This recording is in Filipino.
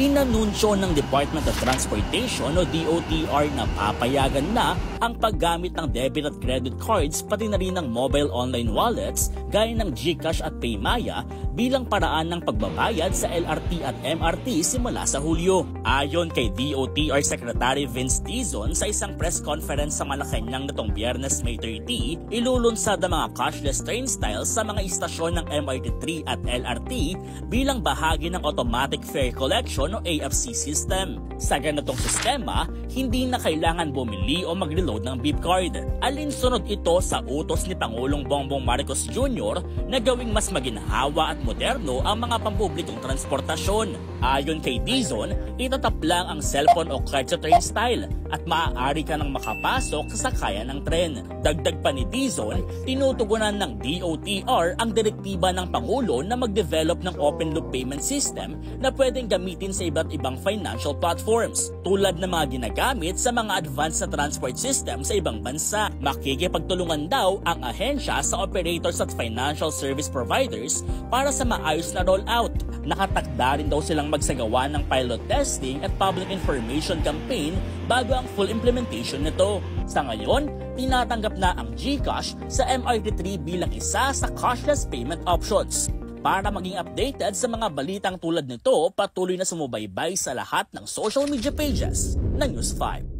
Inanunsyo ng Department of Transportation o DOTR na papayagan na ang paggamit ng debit at credit cards pati na rin ng mobile online wallets gaya ng GCash at PayMaya bilang paraan ng pagbabayad sa LRT at MRT simula sa Hulyo. Ayon kay DOTR Secretary Vince Dizon sa isang press conference sa Malacanang nitong Biyernes, May 30, ilulunsad ang mga cashless turnstiles sa mga istasyon ng MRT3 at LRT bilang bahagi ng automatic fare collection o AFC system. Sa ganitong sistema, hindi na kailangan bumili o mag-reload ng beep card. Alinsunod ito sa utos ni Pangulong Bongbong Marcos Jr. na gawing mas maginhawa at moderno ang mga pampublikong transportasyon. Ayon kay Dizon, itatap lang ang cellphone o card sa turnstile at maaari ka nang makapasok sa sakayan ng tren. Dagdag pa ni Dizon, tinutugunan ng DOTR ang direktiba ng Pangulo na mag-develop ng open loop payment system na pwedeng gamitin sa iba't ibang financial platforms tulad ng mga ginagamit sa mga advanced na transport system sa ibang bansa. Makikipagtulungan daw ang ahensya sa operators at financial service providers para sa maayos na rollout. Nakatakda rin daw silang magsagawa ng pilot testing at public information campaign bago ang full implementation nito. Sa ngayon, tinatanggap na ang GCash sa MRT3 bilang isa sa cashless payment options. Para maging updated sa mga balitang tulad nito, patuloy na sumubaybay sa lahat ng social media pages ng News 5.